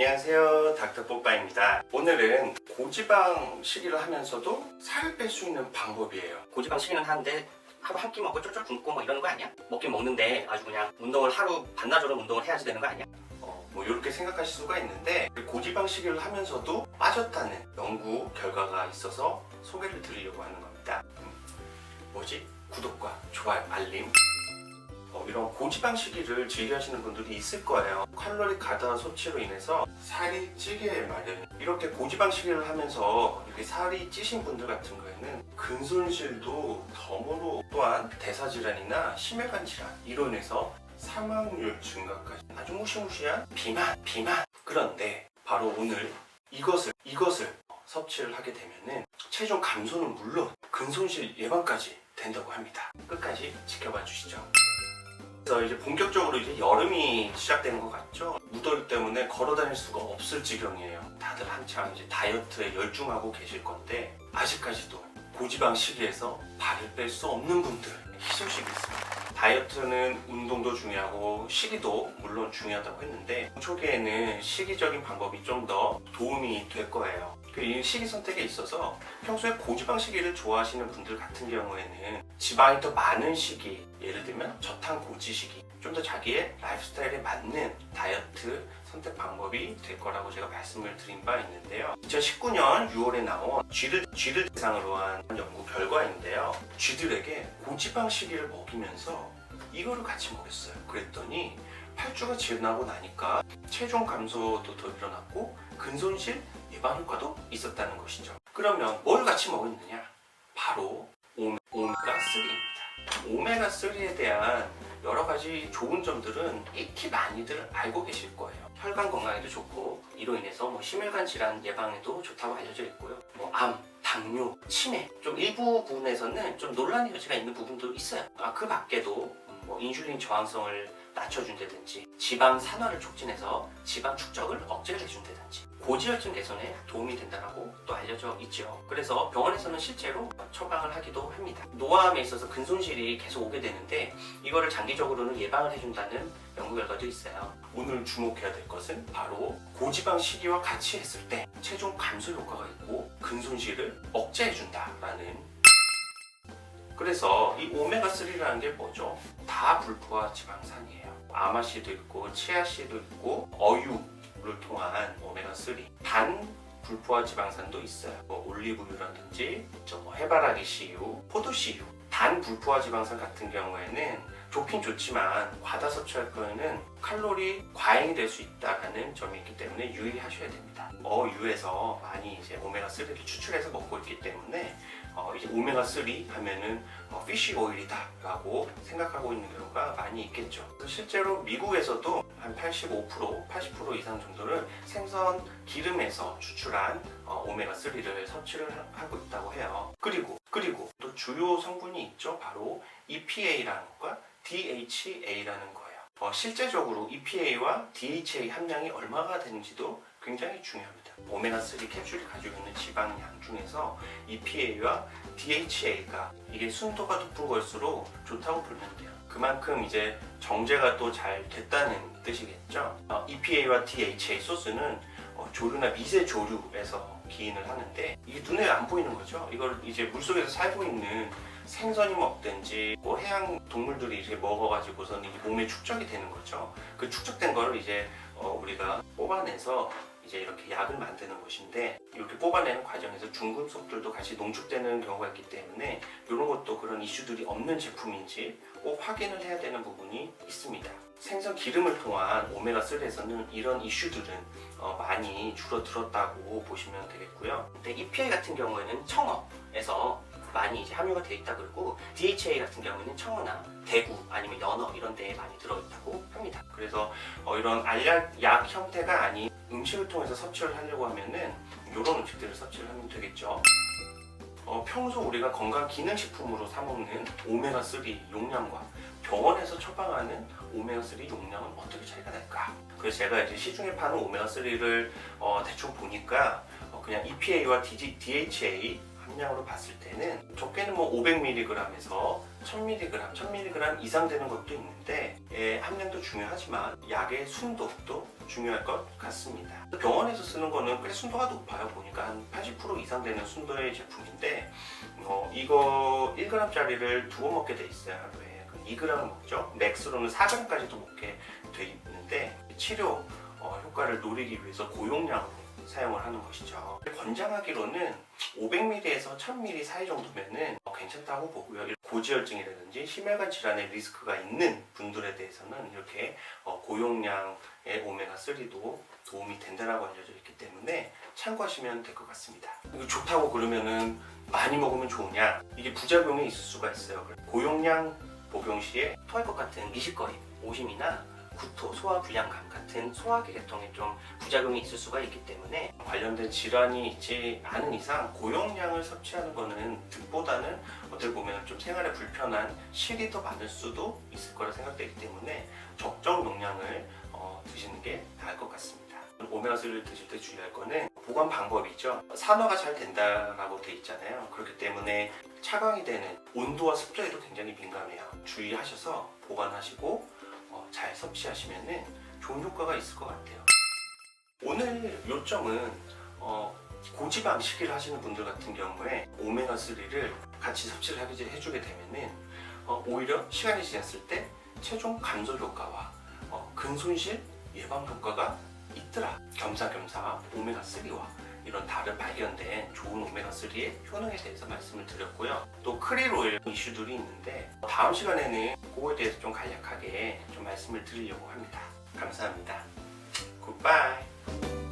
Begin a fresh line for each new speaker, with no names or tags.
안녕하세요, 닥터뽀빠입니다. 오늘은 고지방 식이를 하면서도 살을 뺄 수 있는 방법이에요.
고지방 식이는 하는데 하루 한 끼 먹고 쫄쫄 굶고 뭐 이러는 거 아니야? 먹긴 먹는데 아주 그냥 운동을 하루 반나절은 운동을 해야지 되는 거 아니야?
뭐 이렇게 생각하실 수가 있는데 고지방 식이를 하면서도 빠졌다는 연구 결과가 있어서 소개를 드리려고 하는 겁니다. 뭐지? 구독과 좋아요, 알림. 이런 고지방 식이를 즐겨하시는 분들이 있을 거예요. 칼로리 과다 소치로 인해서 살이 찌게 마련. 이렇게 고지방 식이를 하면서 이렇게 살이 찌신 분들 같은 경우에는 근손실도 덤으로, 또한 대사질환이나 심혈관 질환 이로 인해서 사망률 증가까지 아주 무시무시한 비만. 그런데 바로 오늘 이것을 섭취를 하게 되면은 체중 감소는 물론 근손실 예방까지 된다고 합니다. 끝까지 지켜봐 주시죠. 그래서 이제 본격적으로 이제 여름이 시작되는 것 같죠? 무더위 때문에 걸어 다닐 수가 없을 지경이에요. 다들 한창 이제 다이어트에 열중하고 계실 건데 아직까지도 고지방 식이에서 발을 뺄 수 없는 분들 희소식이 있습니다. 다이어트는 운동도 중요하고 식이도 물론 중요하다고 했는데 초기에는 식이적인 방법이 좀 더 도움이 될 거예요. 이 식이 선택에 있어서 평소에 고지방 식이를 좋아하시는 분들 같은 경우에는 지방이 더 많은 식이, 예를 들면 저탄고지 식이, 좀 더 자기의 라이프스타일에 맞는 다이어트 선택 방법이 될 거라고 제가 말씀을 드린 바 있는데요. 2019년 6월에 나온 쥐들 대상으로 한 연구 결과인데요. 쥐들에게 고지방 식이를 먹이면서 이거를 같이 먹였어요. 그랬더니 8주가 지나고 나니까 체중 감소도 더 일어났고 근손실 예방 효과도 있었다는 것이죠. 그러면 뭘 같이 먹었느냐? 바로 오메가3입니다. 오메가3에 대한 여러 가지 좋은 점들은 익히 많이들 알고 계실 거예요. 혈관 건강에도 좋고 이로 인해서 심혈관 질환 예방에도 좋다고 알려져 있고요. 암, 당뇨, 치매 좀 일부 부분에서는 좀 논란의 여지가 있는 부분도 있어요. 그 밖에도 인슐린 저항성을 낮춰준다든지 지방 산화를 촉진해서 지방 축적을 억제를 해준다든지 고지혈증 개선에 도움이 된다고 또 알려져 있죠. 그래서 병원에서는 실제로 처방을 하기도 합니다. 노화암에 있어서 근손실이 계속 오게 되는데 이거를 장기적으로는 예방을 해준다는 연구 결과도 있어요. 오늘 주목해야 될 것은 바로 고지방 식이와 같이 했을 때 체중 감소 효과가 있고 근손실을 억제해준다라는. 그래서 이 오메가3라는 게 뭐죠? 다 불포화 지방산이에요. 아마씨도 있고 치아씨도 있고 어유를 통한 오메가3, 단 불포화 지방산도 있어요. 올리브유라든지 해바라기 씨유, 포도 씨유. 단 불포화 지방산 같은 경우에는 좋긴 좋지만 과다 섭취할 경우에는 칼로리 과잉이 될 수 있다는 점이 있기 때문에 유의하셔야 됩니다. 어유에서 많이 이제 오메가3를 추출해서 먹고 있기 때문에 이제 오메가3 하면은 피쉬 오일이다 라고 생각하고 있는 경우가 많이 있겠죠. 실제로 미국에서도 한 80% 이상 정도를 생선 기름에서 추출한 오메가3를 섭취를 하고 있다고 해요. 그리고 또 주요 성분이 있죠. 바로 EPA라는 것과 DHA라는 거예요. 실제적으로 EPA와 DHA 함량이 얼마가 되는지도 굉장히 중요합니다. 오메가3 캡슐이 가지고 있는 지방량 중에서 EPA와 DHA가 이게 순도가 높은 걸수록 좋다고 보면 돼요. 그만큼 이제 정제가 또 잘 됐다는 뜻이겠죠. EPA와 DHA 소스는 조류나 미세 조류에서 기인을 하는데 이게 눈에 안 보이는 거죠. 이걸 이제 물속에서 살고 있는 생선이 먹든지 해양 동물들이 이렇게 먹어가지고서는 이게 몸에 축적이 되는 거죠. 그 축적된 거를 이제 우리가 뽑아내서 이제 이렇게 약을 만드는 것인데 이렇게 뽑아내는 과정에서 중금속들도 같이 농축되는 경우가 있기 때문에 이런 것도 그런 이슈들이 없는 제품인지 꼭 확인을 해야 되는 부분이 있습니다. 생선 기름을 통한 오메가3에서는 이런 이슈들은 많이 줄어들었다고 보시면 되겠고요. 근데 EPA 같은 경우에는 청어에서 많이 이제 함유가 되어 있다 그러고 DHA 같은 경우에는 청어나 대구 아니면 연어 이런 데에 많이 들어있다고 합니다. 그래서 이런 알약 형태가 아닌 음식을 통해서 섭취를 하려고 하면은 이런 음식들을 섭취를 하면 되겠죠. 평소 우리가 건강기능식품으로 사 먹는 오메가3 용량과 병원에서 처방하는 오메가3 용량은 어떻게 차이가 날까? 그래서 제가 이제 시중에 파는 오메가3를 대충 보니까 그냥 EPA와 DHA 함량으로 봤을 때는 적게는 500mg에서 1000mg 이상 되는 것도 있는데 함량도 중요하지만 약의 순도도 중요할 것 같습니다. 병원에서 쓰는 거는 꽤 순도가 높아요. 보니까 한 80% 이상 되는 순도의 제품인데 이거 1g짜리를 2번 먹게 돼 있어요. 하루에 2g을 먹죠. 맥스로는 4g까지도 먹게 돼 있는데 치료 효과를 노리기 위해서 고용량으로 사용을 하는 것이죠. 권장하기로는 500ml에서 1000ml 사이 정도면은 괜찮다고 보고요. 고지혈증이라든지 심혈관 질환의 리스크가 있는 분들에 대해서는 이렇게 고용량의 오메가3도 도움이 된다고 알려져 있기 때문에 참고하시면 될 것 같습니다. 이거 좋다고 그러면은 많이 먹으면 좋으냐? 이게 부작용이 있을 수가 있어요. 고용량 복용 시에 토할 것 같은 미식거림, 오심이나 구토, 소화 불량감 같은 소화기 계통에 좀 부작용이 있을 수가 있기 때문에 관련된 질환이 있지 않은 이상 고용량을 섭취하는 거는 득보다는 어떻게 보면 좀 생활에 불편한 실이 더 많을 수도 있을 거라 생각되기 때문에 적정 용량을 드시는 게 나을 것 같습니다. 오메가3를 드실 때 주의할 거는 보관 방법이죠. 산화가 잘 된다라고 돼 있잖아요. 그렇기 때문에 차광이 되는 온도와 습도에도 굉장히 민감해요. 주의하셔서 보관하시고 잘 섭취하시면 좋은 효과가 있을 것 같아요. 오늘 요점은 고지방 식이를 하시는 분들 같은 경우에 오메가3를 같이 섭취를 해주게 되면은 오히려 시간이 지났을 때 체중 감소 효과와 근손실 예방 효과가 있더라. 겸사겸사 오메가3와 이런 다른 발견된 좋은 오메가3의 효능에 대해서 말씀을 드렸고요. 또 크릴 오일 이슈들이 있는데 다음 시간에는 그거에 대해서 좀 간략하게 좀 말씀을 드리려고 합니다. 감사합니다. 굿바이.